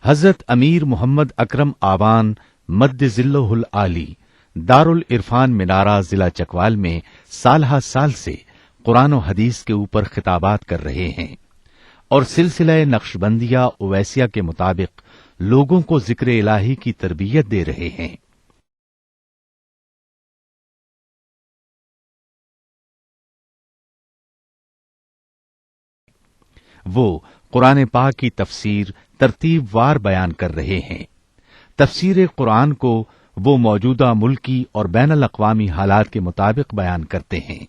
حضرت امیر محمد اکرم آوان مد ذلہ العالی دارل عرفان منارہ ضلع چکوال میں سالہ سال سے قرآن و حدیث کے اوپر خطابات کر رہے ہیں اور سلسلہ نقشبندیہ اویسیہ کے مطابق لوگوں کو ذکر الہی کی تربیت دے رہے ہیں۔ وہ قرآن پاک کی تفسیر ترتیب وار بیان کر رہے ہیں۔ تفسیر قرآن کو وہ موجودہ ملکی اور بین الاقوامی حالات کے مطابق بیان کرتے ہیں۔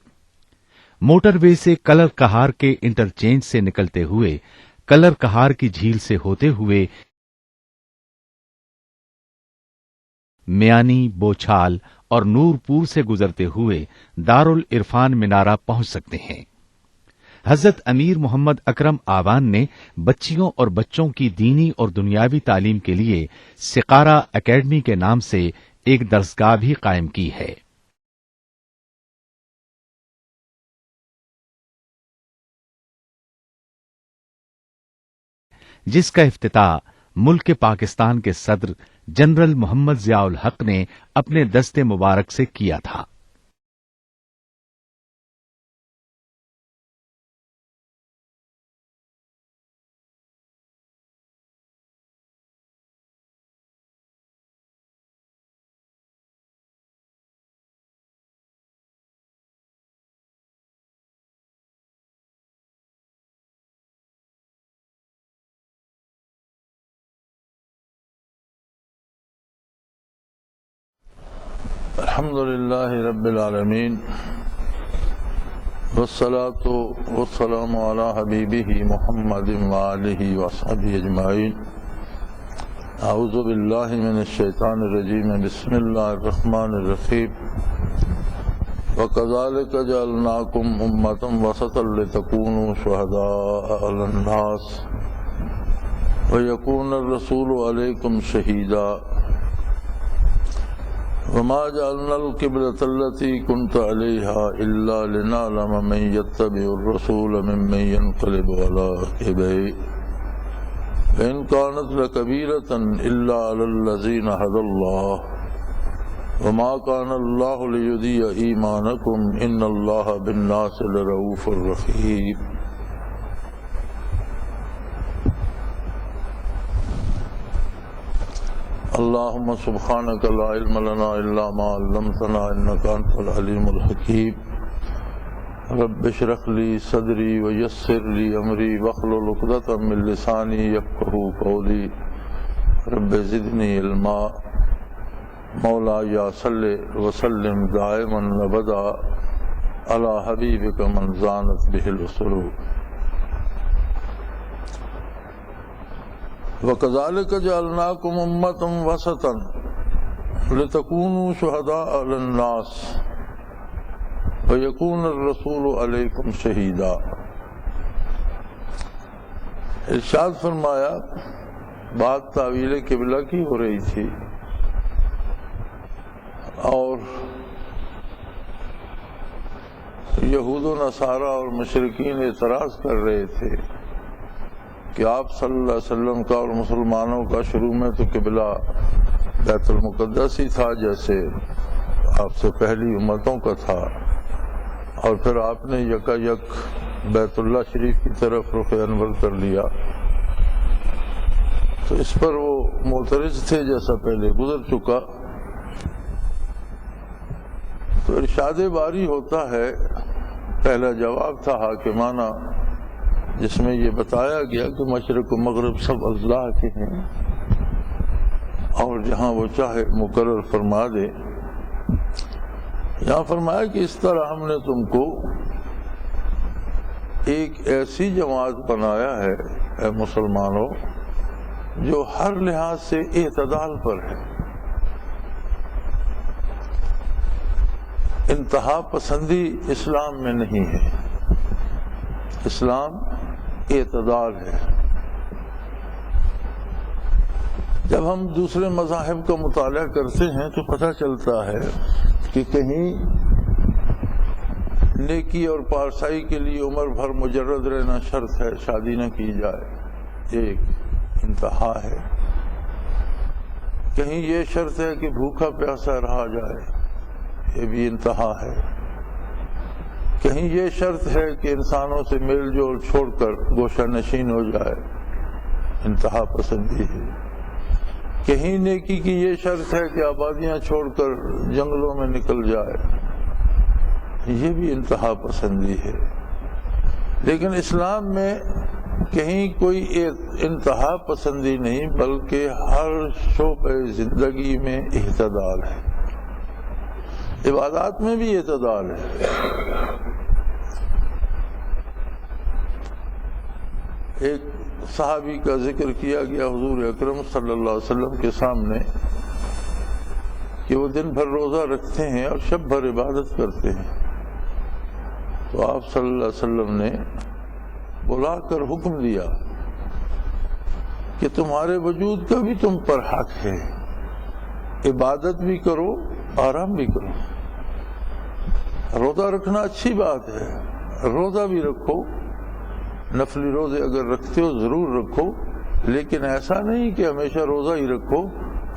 موٹر وے سے کلر کہار کے انٹرچینج سے نکلتے ہوئے کلر کہار کی جھیل سے ہوتے ہوئے میانی، بوچھال اور نور پور سے گزرتے ہوئے دارالعرفان منارہ پہنچ سکتے ہیں۔ حضرت امیر محمد اکرم آوان نے بچیوں اور بچوں کی دینی اور دنیاوی تعلیم کے لیے سقارہ اکیڈمی کے نام سے ایک درسگاہ بھی قائم کی ہے۔ جس کا افتتاح ملک پاکستان کے صدر جنرل محمد ضیاء الحق نے اپنے دست مبارک سے کیا تھا۔ الحمد للہ رب العالمین والصلاة والسلام علی حبیبہ محمد وآلہ وصحبہ اجمعین۔ اعوذ باللہ من الشیطان الرجیم، بسم اللہ الرحمن الرحیم۔ وَكَذَلِكَ جَعَلْنَاكُمْ أُمَّةً وَسَطًا لِتَكُونُوا شُهَدَاءَ عَلَى النَّاسِ وَيَكُونَ الرَّسُولُ عَلَيْكُمْ شَهِيدًا وَمَا جَعَلْنَا الْقِبْلَةَ الَّتِي كُنْتَ عَلَيْهَا إِلَّا لِنَعْلَمَ مَن يَتَّبِعُ الرَّسُولَ مِمَّن يَنقَلِبُ عَلَىٰ عَقِبَيْهِ وَإِن كَانَتْ لَكَبِيرَةً إِلَّا عَلَى الَّذِينَ هَدَى اللَّهُ وَمَا كَانَ اللَّهُ لِيُضِيعَ إِيمَانَكُمْ إِنَّ اللَّهَ بِالنَّاسِ لَرَءُوفٌ رَحِيمٌ۔ اللہم سبحانک لا علم لنا الا ما علمتنا انک انت العلیم الحکیم۔ رب اشرح لی صدری ویسر لی امری واحلل عقدۃ من لسانی یفقہوا قولی۔ رب زدنی علما۔ مولایا صلی وسلم دائما ابدا علی حبیبک من زانت بہ القلوب۔ وَكَذَلِكَ جَعَلْنَاكُمْ أُمَّةً وَسَطًا لِتَكُونُوا شُهَدَاءَ عَلَى النَّاسِ وَيَكُونَ الرَّسُولُ عَلَيْكُمْ شَهِيدًا۔ ارشاد فرمایا، بات تعویل قبلہ کی ہو رہی تھی اور یہود و نصارہ اور مشرکین اعتراض کر رہے تھے کہ آپ صلی اللہ علیہ وسلم کا اور مسلمانوں کا شروع میں تو قبلہ بیت المقدس ہی تھا، جیسے آپ سے پہلی امتوں کا تھا، اور پھر آپ نے یکا یک بیت اللہ شریف کی طرف رخ انور کر لیا۔ تو اس پر وہ معترض تھے، جیسا پہلے گزر چکا۔ تو ارشاد باری ہوتا ہے، پہلا جواب تھا حاکمانہ، جس میں یہ بتایا گیا کہ مشرق و مغرب سب اللہ کے ہیں اور جہاں وہ چاہے مقرر فرما دے۔ یہاں فرمایا کہ اس طرح ہم نے تم کو ایک ایسی جماعت بنایا ہے اے مسلمانوں جو ہر لحاظ سے اعتدال پر ہے، انتہا پسندی اسلام میں نہیں ہے، اسلام اعتدال ہے۔ جب ہم دوسرے مذاہب کا مطالعہ کرتے ہیں تو پتہ چلتا ہے کہ کہیں نیکی اور پارسائی کے لیے عمر بھر مجرد رہنا شرط ہے، شادی نہ کی جائے، ایک انتہا ہے۔ کہیں یہ شرط ہے کہ بھوکا پیاسا رہا جائے، یہ بھی انتہا ہے۔ کہیں یہ شرط ہے کہ انسانوں سے میل جول چھوڑ کر گوشہ نشین ہو جائے، انتہا پسندی ہے۔ کہیں نیکی کی یہ شرط ہے کہ آبادیاں چھوڑ کر جنگلوں میں نکل جائے، یہ بھی انتہا پسندی ہے۔ لیکن اسلام میں کہیں کوئی انتہا پسندی نہیں، بلکہ ہر شعبہ زندگی میں اعتدال ہے۔ عبادات میں بھی اعتدال ہے۔ ایک صحابی کا ذکر کیا گیا حضور اکرم صلی اللہ علیہ وسلم کے سامنے کہ وہ دن بھر روزہ رکھتے ہیں اور شب بھر عبادت کرتے ہیں، تو آپ صلی اللہ علیہ وسلم نے بلا کر حکم دیا کہ تمہارے وجود کا بھی تم پر حق ہے، عبادت بھی کرو، آرام بھی کرو۔ روزہ رکھنا اچھی بات ہے، روزہ بھی رکھو، نفلی روزے اگر رکھتے ہو ضرور رکھو، لیکن ایسا نہیں کہ ہمیشہ روزہ ہی رکھو،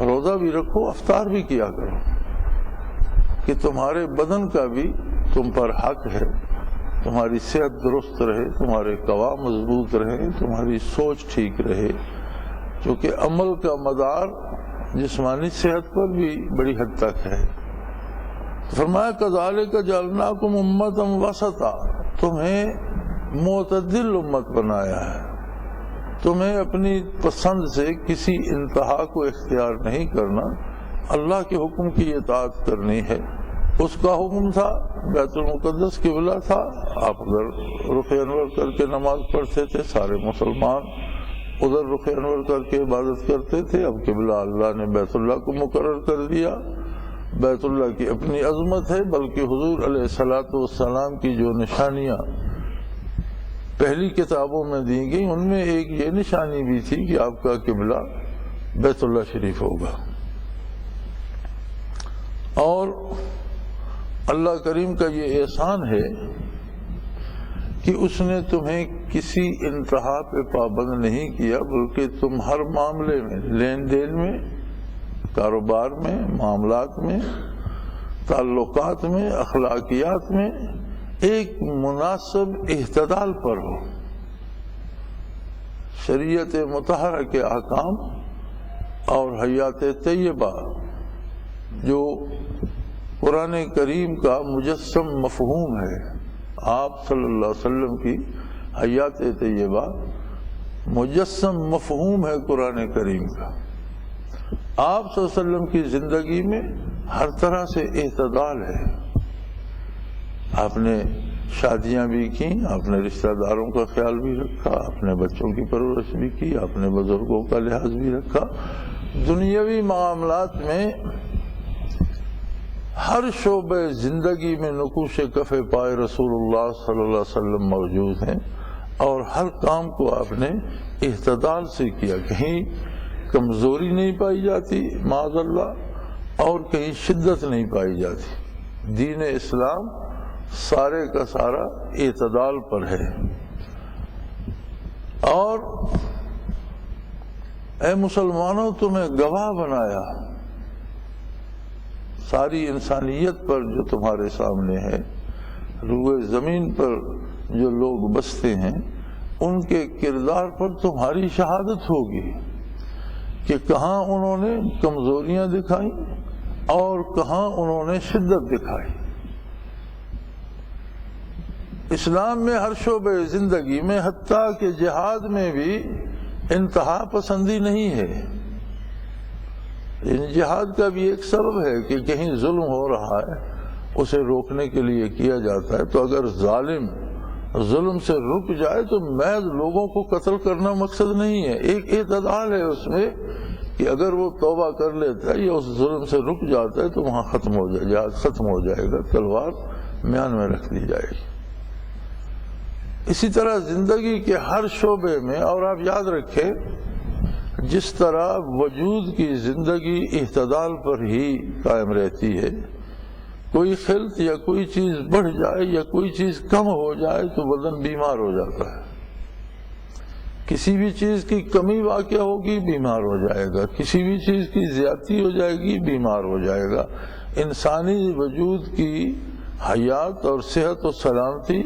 روزہ بھی رکھو، افطار بھی کیا کرو، کہ تمہارے بدن کا بھی تم پر حق ہے، تمہاری صحت درست رہے، تمہارے قوا مضبوط رہے، تمہاری سوچ ٹھیک رہے، چونکہ عمل کا مدار جسمانی صحت پر بھی بڑی حد تک ہے۔ فرمایا کذالک جعلناکم امۃ وسطا، تمہیں معتدل امت بنایا ہے، تمہیں اپنی پسند سے کسی انتہا کو اختیار نہیں کرنا، اللہ کے حکم کی اطاعت کرنی ہے۔ اس کا حکم تھا، بیت المقدس قبلہ تھا، آپ ادھر رخ انور کر کے نماز پڑھتے تھے، سارے مسلمان ادھر رخ انور کر کے عبادت کرتے تھے۔ اب قبلہ اللہ نے بیت اللہ کو مقرر کر دیا، بیت اللہ کی اپنی عظمت ہے، بلکہ حضور علیہ الصلوۃ والسلام کی جو نشانیاں پہلی کتابوں میں دی گئی، ان میں ایک یہ نشانی بھی تھی کہ آپ کا قبلہ بیت اللہ شریف ہوگا۔ اور اللہ کریم کا یہ احسان ہے کہ اس نے تمہیں کسی انتہا پہ پابند نہیں کیا، بلکہ تم ہر معاملے میں، لین دین میں، کاروبار میں، معاملات میں، تعلقات میں، اخلاقیات میں ایک مناسب اعتدال پر ہو۔ شریعت مطہرہ کے احکام اور حیات طیبہ جو قرآن کریم کا مجسم مفہوم ہے، آپ صلی اللہ علیہ وسلم کی حیات طیبہ مجسم مفہوم ہے قرآن کریم کا۔ آپ صلی اللہ علیہ وسلم کی زندگی میں ہر طرح سے اعتدال ہے۔ آپ نے شادیاں بھی کی، آپ نے رشتہ داروں کا خیال بھی رکھا، آپ نے بچوں کی پرورش بھی کی، آپ نے بزرگوں کا لحاظ بھی رکھا۔ دنیاوی معاملات میں ہر شعبہ زندگی میں نقوش کف پائے رسول اللہ صلی اللہ علیہ وسلم موجود ہیں، اور ہر کام کو آپ نے اعتدال سے کیا۔ کہیں کمزوری نہیں پائی جاتی معاذ اللہ، اور کہیں شدت نہیں پائی جاتی۔ دین اسلام سارے کا سارا اعتدال پر ہے۔ اور اے مسلمانوں، تمہیں گواہ بنایا ساری انسانیت پر جو تمہارے سامنے ہے، روئے زمین پر جو لوگ بستے ہیں، ان کے کردار پر تمہاری شہادت ہوگی کہ کہاں انہوں نے کمزوریاں دکھائیں اور کہاں انہوں نے شدت دکھائی۔ اسلام میں ہر شعبہ زندگی میں، حتیٰ کہ جہاد میں بھی انتہا پسندی نہیں ہے۔ جہاد کا بھی ایک سبب ہے کہ کہیں ظلم ہو رہا ہے، اسے روکنے کے لیے کیا جاتا ہے۔ تو اگر ظالم ظلم سے رک جائے تو محض لوگوں کو قتل کرنا مقصد نہیں ہے، ایک اعتدال ہے اس میں کہ اگر وہ توبہ کر لیتا ہے یا اس ظلم سے رک جاتا ہے تو وہاں ختم ہو جائے، جہاد ختم ہو جائے گا، تلوار میان میں رکھ دی جائے گی۔ اسی طرح زندگی کے ہر شعبے میں، اور آپ یاد رکھیں جس طرح وجود کی زندگی اعتدال پر ہی قائم رہتی ہے، کوئی خلط یا کوئی چیز بڑھ جائے یا کوئی چیز کم ہو جائے تو بدن بیمار ہو جاتا ہے۔ کسی بھی چیز کی کمی واقع ہوگی بیمار ہو جائے گا، کسی بھی چیز کی زیادتی ہو جائے گی بیمار ہو جائے گا۔ انسانی وجود کی حیات اور صحت و سلامتی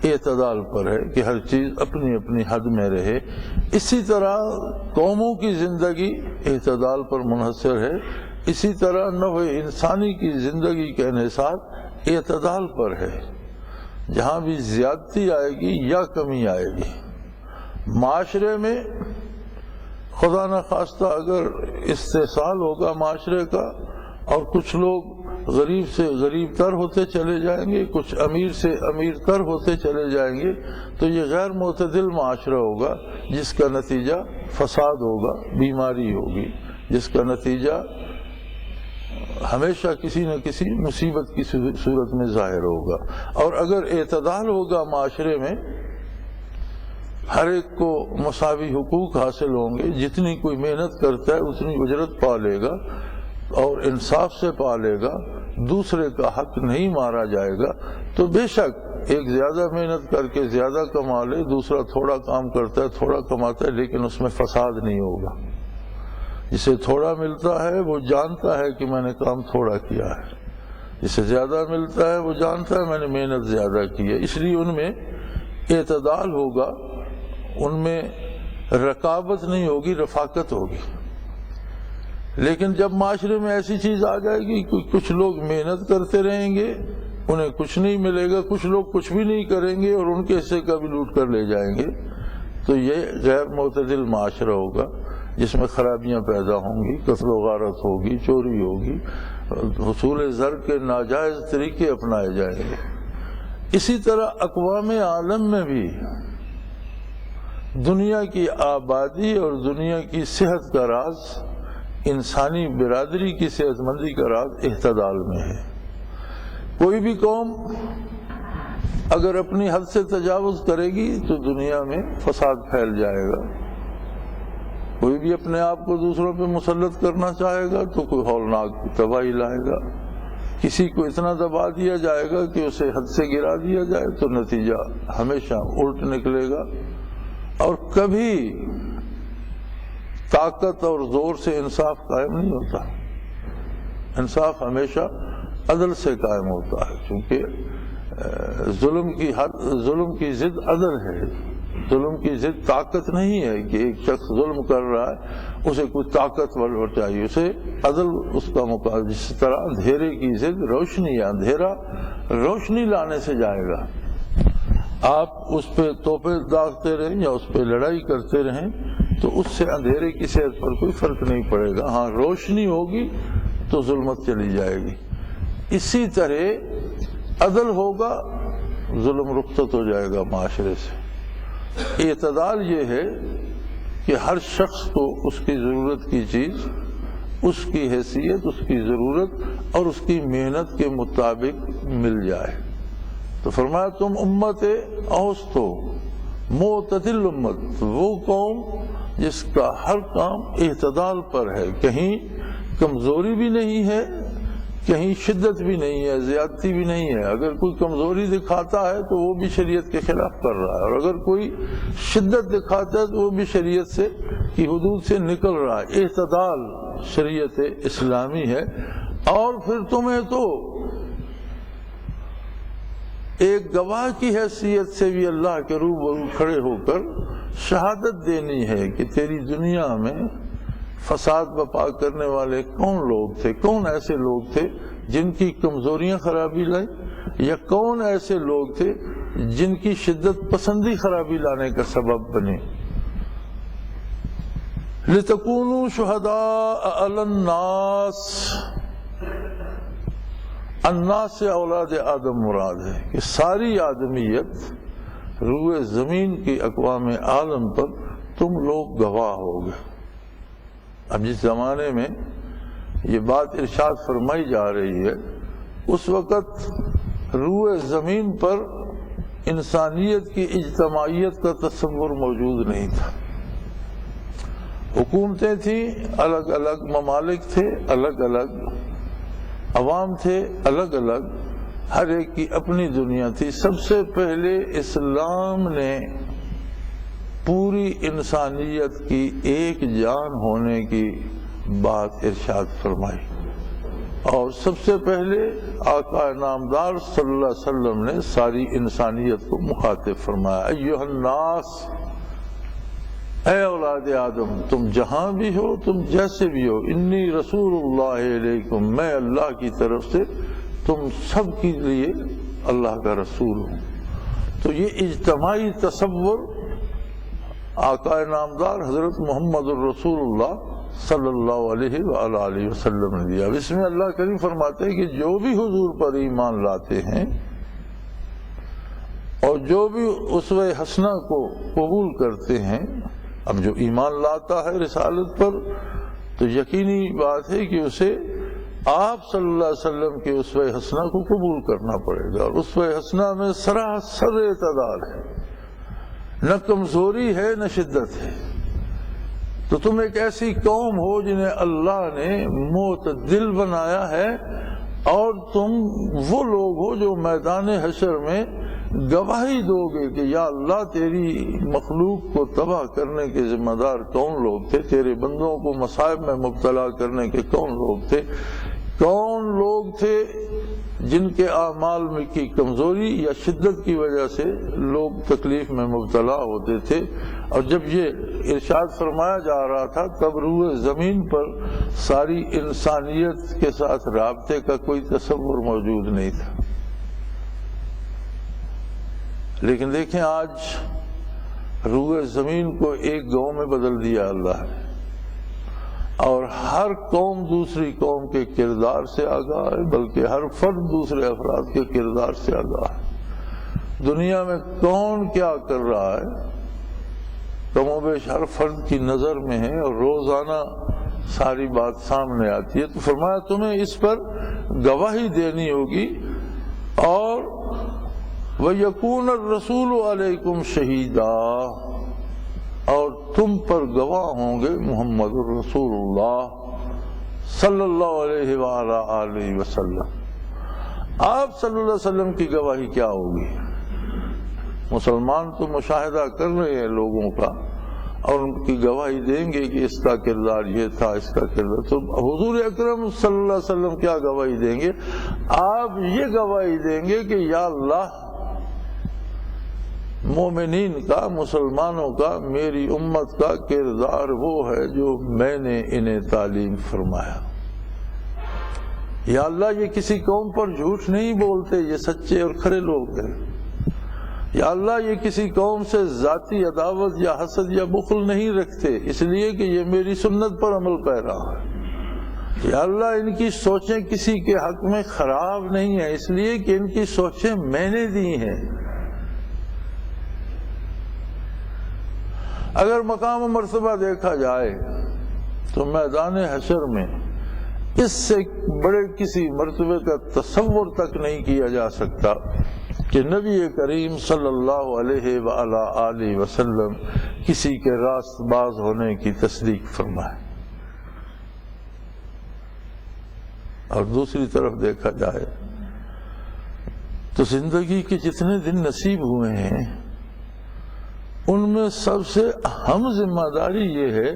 اعتدال پر ہے کہ ہر چیز اپنی اپنی حد میں رہے۔ اسی طرح قوموں کی زندگی اعتدال پر منحصر ہے، اسی طرح نوع انسانی کی زندگی کا انحصار اعتدال پر ہے۔ جہاں بھی زیادتی آئے گی یا کمی آئے گی، معاشرے میں خدا نخواستہ اگر استحصال ہوگا معاشرے کا اور کچھ لوگ غریب سے غریب تر ہوتے چلے جائیں گے، کچھ امیر سے امیر تر ہوتے چلے جائیں گے، تو یہ غیر معتدل معاشرہ ہوگا جس کا نتیجہ فساد ہوگا، بیماری ہوگی، جس کا نتیجہ ہمیشہ کسی نہ کسی مصیبت کی صورت میں ظاہر ہوگا۔ اور اگر اعتدال ہوگا معاشرے میں، ہر ایک کو مساوی حقوق حاصل ہوں گے، جتنی کوئی محنت کرتا ہے اتنی اجرت پا لے گا اور انصاف سے پا لے گا، دوسرے کا حق نہیں مارا جائے گا، تو بے شک ایک زیادہ محنت کر کے زیادہ کما لے، دوسرا تھوڑا کام کرتا ہے تھوڑا کماتا ہے، لیکن اس میں فساد نہیں ہوگا۔ جسے تھوڑا ملتا ہے وہ جانتا ہے کہ میں نے کام تھوڑا کیا ہے، جسے زیادہ ملتا ہے وہ جانتا ہے میں نے محنت زیادہ کی ہے۔ اس لیے ان میں اعتدال ہوگا، ان میں رقابت نہیں ہوگی، رفاقت ہوگی۔ لیکن جب معاشرے میں ایسی چیز آ جائے گی کہ کچھ لوگ محنت کرتے رہیں گے انہیں کچھ نہیں ملے گا، کچھ لوگ کچھ بھی نہیں کریں گے اور ان کے حصے کا بھی لوٹ کر لے جائیں گے، تو یہ غیر معتدل معاشرہ ہوگا جس میں خرابیاں پیدا ہوں گی، قتل و غارت ہوگی، چوری ہوگی، حصول زر کے ناجائز طریقے اپنائے جائیں گے۔ اسی طرح اقوام عالم میں بھی دنیا کی آبادی اور دنیا کی صحت کا راز، انسانی برادری کی صحت مندی کا راز اعتدال میں ہے۔ کوئی بھی قوم اگر اپنی حد سے تجاوز کرے گی تو دنیا میں فساد پھیل جائے گا۔ کوئی بھی اپنے آپ کو دوسروں پہ مسلط کرنا چاہے گا تو کوئی ہولناک تباہی لائے گا۔ کسی کو اتنا دبا دیا جائے گا کہ اسے حد سے گرا دیا جائے تو نتیجہ ہمیشہ الٹ نکلے گا، اور کبھی طاقت اور زور سے انصاف قائم نہیں ہوتا۔ انصاف ہمیشہ عدل سے قائم ہوتا ہے، کیونکہ ظلم کی ضد عدل ہے۔ ظلم کی ضد طاقت نہیں ہے کہ ایک شخص ظلم کر رہا ہے اسے کوئی طاقتور چاہیے، اسے عدل اس کا مقابلہ۔ جس طرح اندھیرے کی ضد روشنی ہے، اندھیرا روشنی لانے سے جائے گا۔ آپ اس پہ توپیں داغتے رہیں یا اس پہ لڑائی کرتے رہیں تو اس سے اندھیرے کی صحت پر کوئی فرق نہیں پڑے گا۔ ہاں روشنی ہوگی تو ظلمت چلی جائے گی۔ اسی طرح عدل ہوگا، ظلم رخصت ہو جائے گا معاشرے سے۔ اعتدال یہ ہے کہ ہر شخص کو اس کی ضرورت کی چیز، اس کی حیثیت، اس کی ضرورت اور اس کی محنت کے مطابق مل جائے۔ تو فرمایا تم امت اوسط ہو، معتدل امت، وہ قوم جس کا ہر کام اعتدال پر ہے، کہیں کمزوری بھی نہیں ہے، کہیں شدت بھی نہیں ہے، زیادتی بھی نہیں ہے۔ اگر کوئی کمزوری دکھاتا ہے تو وہ بھی شریعت کے خلاف کر رہا ہے، اور اگر کوئی شدت دکھاتا ہے تو وہ بھی شریعت سے کی حدود سے نکل رہا ہے۔ اعتدال شریعت اسلامی ہے۔ اور پھر تمہیں تو ایک گواہ کی حیثیت سے بھی اللہ کے روبرو کھڑے ہو کر شہادت دینی ہے کہ تیری دنیا میں فساد برپا کرنے والے کون لوگ تھے، کون ایسے لوگ تھے جن کی کمزوریاں خرابی لائیں، یا کون ایسے لوگ تھے جن کی شدت پسندی خرابی لانے کا سبب بنے۔ لِتَكُونُوا شُهَدَاءَ عَلَى النَّاسِ، الناس سے اولاد آدم مراد ہے کہ ساری آدمیت روئے زمین کی اقوام عالم پر تم لوگ گواہ ہو گئے۔ اب جس زمانے میں یہ بات ارشاد فرمائی جا رہی ہے اس وقت روئے زمین پر انسانیت کی اجتماعیت کا تصور موجود نہیں تھا۔ حکومتیں تھیں، الگ الگ ممالک تھے، الگ الگ عوام تھے، الگ الگ، ہر ایک کی اپنی دنیا تھی۔ سب سے پہلے اسلام نے پوری انسانیت کی ایک جان ہونے کی بات ارشاد فرمائی، اور سب سے پہلے آقا نامدار صلی اللہ علیہ وسلم نے ساری انسانیت کو مخاطب فرمایا، ایھا الناس، اے اولاد آدم، تم جہاں بھی ہو، تم جیسے بھی ہو، انی رسول اللہ علیکم، میں اللہ کی طرف سے تم سب کے لیے اللہ کا رسول ہوں۔ تو یہ اجتماعی تصور آقا نامدار حضرت محمد الرسول اللہ صلی اللہ علیہ وآلہ وسلم نے دیا۔ اس میں اللہ کریم فرماتے ہیں کہ جو بھی حضور پر ایمان لاتے ہیں اور جو بھی اسوہ حسنہ کو قبول کرتے ہیں، اب جو ایمان لاتا ہے رسالت پر تو یقینی بات ہے کہ اسے آپ صلی اللہ علیہ وسلم کے اسوہ حسنہ کو قبول کرنا پڑے گا، اور اسوہ حسنہ میں سراسر اعتدال ہے، نہ کمزوری ہے نہ شدت ہے۔ تو تم ایک ایسی قوم ہو جنہیں اللہ نے معتدل بنایا ہے، اور تم وہ لوگ ہو جو میدان حشر میں گواہی دو گے کہ یا اللہ تیری مخلوق کو تباہ کرنے کے ذمہ دار کون لوگ تھے، تیرے بندوں کو مصائب میں مبتلا کرنے کے کون لوگ تھے، کون لوگ تھے جن کے اعمال میں کی کمزوری یا شدت کی وجہ سے لوگ تکلیف میں مبتلا ہوتے تھے۔ اور جب یہ ارشاد فرمایا جا رہا تھا تب روح زمین پر ساری انسانیت کے ساتھ رابطے کا کوئی تصور موجود نہیں تھا، لیکن دیکھیں آج روح زمین کو ایک گاؤں میں بدل دیا اللہ نے، اور ہر قوم دوسری قوم کے کردار سے آگاہ ہے، بلکہ ہر فرد دوسرے افراد کے کردار سے آگاہ ہے۔ دنیا میں کون کیا کر رہا ہے کم و بیش ہر فرد کی نظر میں ہے، اور روزانہ ساری بات سامنے آتی ہے۔ تو فرمایا تمہیں اس پر گواہی دینی ہوگی، اور وَيَكُونَ الرَّسُولُ عَلَيْكُمْ شَهِيدًا، اور تم پر گواہ ہوں گے محمد الرسول اللہ صلی اللہ علیہ وآلہ وسلم۔ آپ صلی اللہ علیہ وسلم کی گواہی کیا ہوگی؟ مسلمان تو مشاہدہ کر رہے ہیں لوگوں کا، اور ان کی گواہی دیں گے کہ اس کا کردار یہ تھا، اس کا کردار، تو حضور اکرم صلی اللہ علیہ وسلم کیا گواہی دیں گے؟ آپ یہ گواہی دیں گے کہ یا اللہ مومنین کا، مسلمانوں کا، میری امت کا کردار وہ ہے جو میں نے انہیں تعلیم فرمایا۔ یا اللہ یہ کسی قوم پر جھوٹ نہیں بولتے، یہ سچے اور کھرے لوگ ہیں۔ یا اللہ یہ کسی قوم سے ذاتی عداوت یا حسد یا بخل نہیں رکھتے، اس لیے کہ یہ میری سنت پر عمل پیرا ہے۔ یا اللہ ان کی سوچیں کسی کے حق میں خراب نہیں ہیں، اس لیے کہ ان کی سوچیں میں نے دی ہیں۔ اگر مقام و مرتبہ دیکھا جائے تو میدان حشر میں اس سے بڑے کسی مرتبے کا تصور تک نہیں کیا جا سکتا کہ نبی کریم صلی اللہ علیہ وآلہ وسلم کسی کے راست باز ہونے کی تصدیق فرمائے۔ اور دوسری طرف دیکھا جائے تو زندگی کے جتنے دن نصیب ہوئے ہیں ان میں سب سے اہم ذمہ داری یہ ہے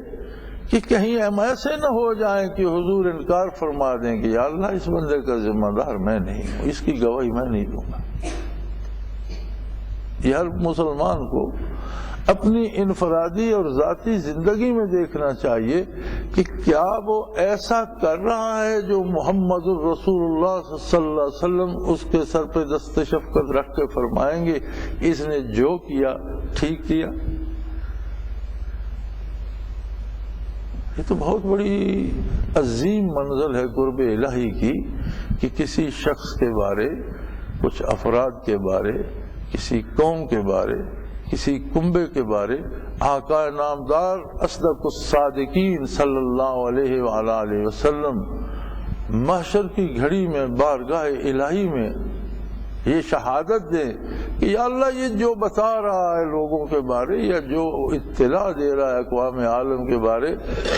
کہ کہیں ہم ایسے نہ ہو جائیں کہ حضور انکار فرما دیں کہ یا اللہ اس بندے کا ذمہ دار میں نہیں ہوں، اس کی گواہی میں نہیں دوں گا۔ یہ ہر مسلمان کو اپنی انفرادی اور ذاتی زندگی میں دیکھنا چاہیے کہ کیا وہ ایسا کر رہا ہے جو محمد الرسول اللہ صلی اللہ علیہ وسلم اس کے سر پہ دست شفقت رکھ کے فرمائیں گے اس نے جو کیا ٹھیک کیا۔ یہ تو بہت بڑی عظیم منزل ہے قرب الہی کی کہ کسی شخص کے بارے، کچھ افراد کے بارے، کسی قوم کے بارے، کسی کنبے کے بارے آقا نامدار اصدق الصادقین صلی اللہ علیہ وآلہ وسلم محشر کی گھڑی میں بارگاہ الہی میں یہ شہادت دیں کہ یا اللہ یہ جو بتا رہا ہے لوگوں کے بارے یا جو اطلاع دے رہا ہے اقوام عالم کے بارے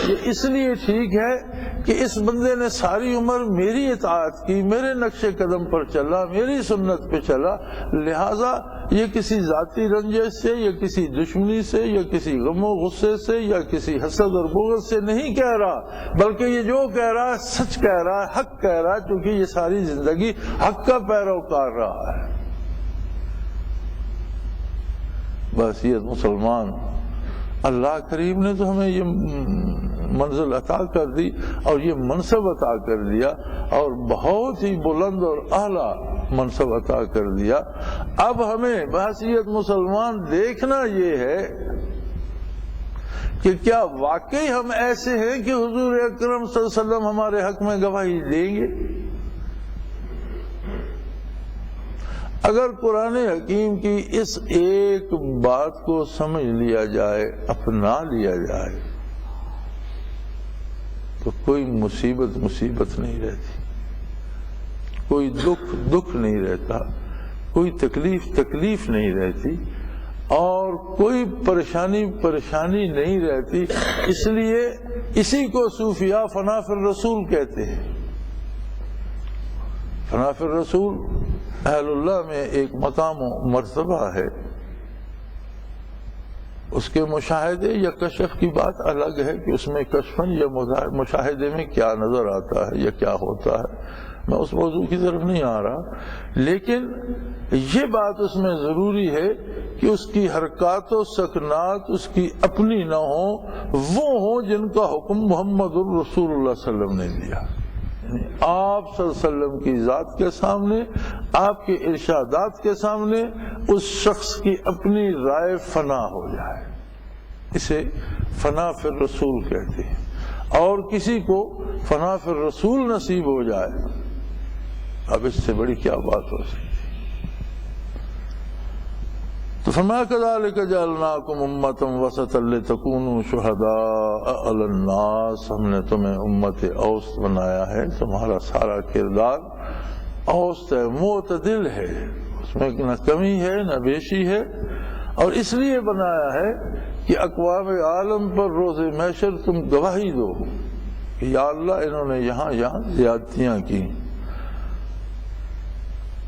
یہ اس لیے ٹھیک ہے کہ اس بندے نے ساری عمر میری اطاعت کی، میرے نقش قدم پر چلا، میری سنت پہ چلا، لہذا یہ کسی ذاتی رنجش سے یا کسی دشمنی سے یا کسی غم و غصے سے یا کسی حسد اور بغض سے نہیں کہہ رہا، بلکہ یہ جو کہہ رہا ہے سچ کہہ رہا ہے، حق کہہ رہا ہے، کیونکہ یہ ساری زندگی حق کا پیروکار رہا ہے۔ بس یہ مسلمان، اللہ کریم نے تو ہمیں یہ منزل عطا کر دی اور یہ منصب عطا کر دیا اور بہت ہی بلند اور اعلیٰ منصب عطا کر دیا۔ اب ہمیں بحیثیت مسلمان دیکھنا یہ ہے کہ کیا واقعی ہم ایسے ہیں کہ حضور اکرم صلی اللہ علیہ وسلم ہمارے حق میں گواہی دیں گے؟ اگر قرآن حکیم کی اس ایک بات کو سمجھ لیا جائے، اپنا لیا جائے، تو کوئی مصیبت نہیں رہتی، کوئی دکھ نہیں رہتا، کوئی تکلیف نہیں رہتی، اور کوئی پریشانی نہیں رہتی۔ اس لیے اسی کو صوفیاء فنا فی الرسول کہتے ہیں۔ فنا فی الرسول اہل اللہ میں ایک مقام و مرتبہ ہے، اس کے مشاہدے یا کشف کی بات الگ ہے کہ اس میں کشفن یا مشاہدے میں کیا نظر آتا ہے یا کیا ہوتا ہے، میں اس موضوع کی طرف نہیں آ رہا، لیکن یہ بات اس میں ضروری ہے کہ اس کی حرکات و سکنات اس کی اپنی نہ ہوں، وہ ہوں جن کا حکم محمد الرسول اللہ صلی اللہ علیہ وسلم نے دیا۔ آپ صلی اللہ علیہ وسلم کی ذات کے سامنے، آپ کے ارشادات کے سامنے اس شخص کی اپنی رائے فنا ہو جائے، اسے فنا فی الرسول کہتے ہیں۔ اور کسی کو فنا فی الرسول نصیب ہو جائے، اب اس سے بڑی کیا بات ہو سکتی۔ تو فرمایا کذالک جعلناکم امۃ وسطا لتکونوا شہداء علی الناس، ہم نے تمہیں امت اوسط بنایا ہے، تمہارا سارا کردار اوسط ہے، معتدل ہے، اس میں نہ کمی ہے نہ بیشی ہے، اور اس لیے بنایا ہے کہ اقوام عالم پر روز محشر تم گواہی دو کہ یا اللہ انہوں نے یہاں زیادتیاں کی۔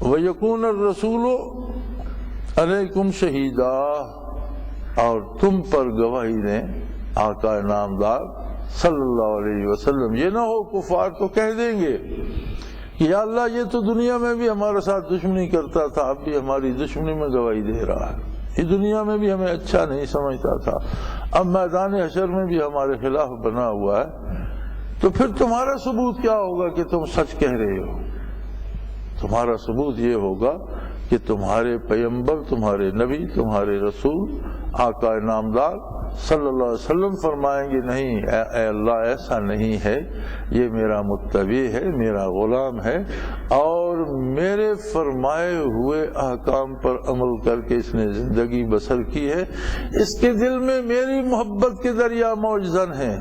وَيَكُونَ الرَّسُولُ علیکم شہیدا، اور تم پر گواہی دیں آقا نامدار صلی اللہ علیہ وسلم۔ یہ نہ ہو کفار تو کہہ دیں گے کہ یا اللہ یہ تو دنیا میں بھی ہمارے ساتھ دشمنی کرتا تھا، اب بھی ہماری دشمنی میں گواہی دے رہا ہے، یہ دنیا میں بھی ہمیں اچھا نہیں سمجھتا تھا، اب میدان حشر میں بھی ہمارے خلاف بنا ہوا ہے، تو پھر تمہارا ثبوت کیا ہوگا کہ تم سچ کہہ رہے ہو؟ تمہارا ثبوت یہ ہوگا کہ تمہارے پیغمبر، تمہارے نبی، تمہارے رسول آقا نامدار صلی اللہ علیہ وسلم فرمائیں گے نہیں اے اللہ ایسا نہیں ہے، یہ میرا متبع ہے، میرا غلام ہے، اور میرے فرمائے ہوئے احکام پر عمل کر کے اس نے زندگی بسر کی ہے، اس کے دل میں میری محبت کے دریا موجزن ہیں،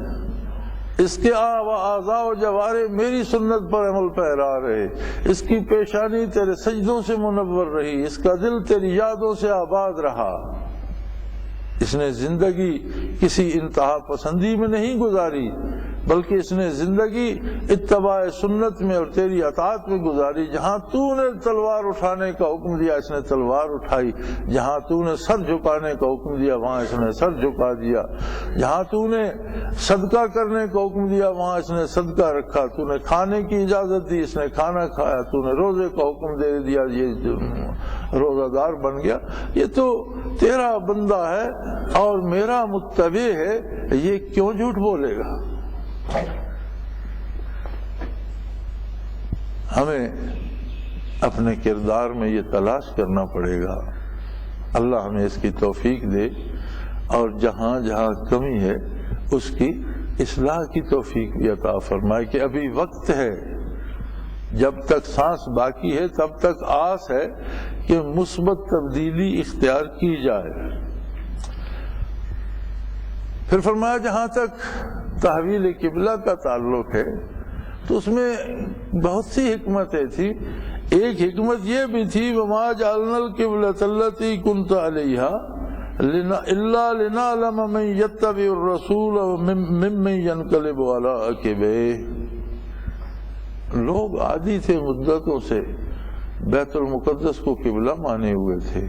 اس کے اعضاء و جوارے میری سنت پر عمل پیرا رہے، اس کی پیشانی تیرے سجدوں سے منور رہی، اس کا دل تیری یادوں سے آباد رہا، اس نے زندگی کسی انتہا پسندی میں نہیں گزاری، بلکہ اس نے زندگی اتباع سنت میں اور تیری اطاعت میں گزاری۔ جہاں تو نے تلوار اٹھانے کا حکم دیا اس نے تلوار اٹھائی، جہاں تو نے سر جھکانے کا حکم دیا وہاں اس نے سر جھکا دیا، جہاں تو نے صدقہ کرنے کا حکم دیا وہاں اس نے صدقہ رکھا، تو نے کھانے کی اجازت دی اس نے کھانا کھایا، تو نے روزے کا حکم دے دیا یہ روزہ دار بن گیا۔ یہ تو تیرا بندہ ہے اور میرا متبع ہے، یہ کیوں جھوٹ بولے گا؟ ہمیں اپنے کردار میں یہ تلاش کرنا پڑے گا، اللہ ہمیں اس کی توفیق دے، اور جہاں جہاں کمی ہے اس کی اصلاح کی توفیق بھی عطا فرمائے کہ ابھی وقت ہے، جب تک سانس باقی ہے تب تک آس ہے کہ مثبت تبدیلی اختیار کی جائے۔ پھر فرمایا جہاں تک تحویل قبلہ کا تعلق ہے تو اس میں بہت سی حکمتیں تھیں۔ ایک حکمت یہ بھی تھی وَمَا جَعَلْنَا الْقِبْلَةَ الَّتِي كُنْتَ عَلَيْهَا إِلَّا لِنَعْلَمَ مَن يَتَّبِعُ الرَّسُولَ مِمَّن يَنقَلِبُ عَلَىٰ عَقِبَيْهِ۔ لوگ عادی تھے مدتوں سے بیت المقدس کو قبلہ مانے ہوئے تھے،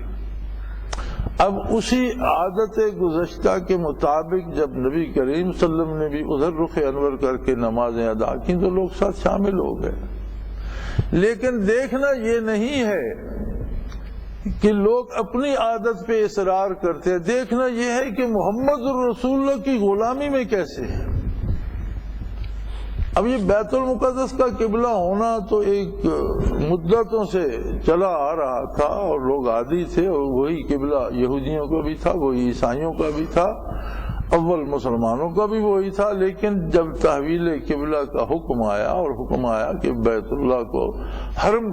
اب اسی عادت گزشتہ کے مطابق جب نبی کریم صلی اللہ علیہ وسلم نے بھی ادھر رخ انور کر کے نمازیں ادا کی تو لوگ ساتھ شامل ہو گئے. لیکن دیکھنا یہ نہیں ہے کہ لوگ اپنی عادت پہ اصرار کرتے ہیں، دیکھنا یہ ہے کہ محمد الرسول اللہ کی غلامی میں کیسے ہے. اب یہ بیت المقدس کا قبلہ ہونا تو ایک مدتوں سے چلا آ رہا تھا اور لوگ عادی تھے، اور وہی قبلہ یہودیوں کا بھی تھا، وہی عیسائیوں کا بھی تھا، اول مسلمانوں کا بھی وہی تھا. لیکن جب تحویل قبلہ کا حکم آیا اور حکم آیا کہ بیت اللہ کو، حرم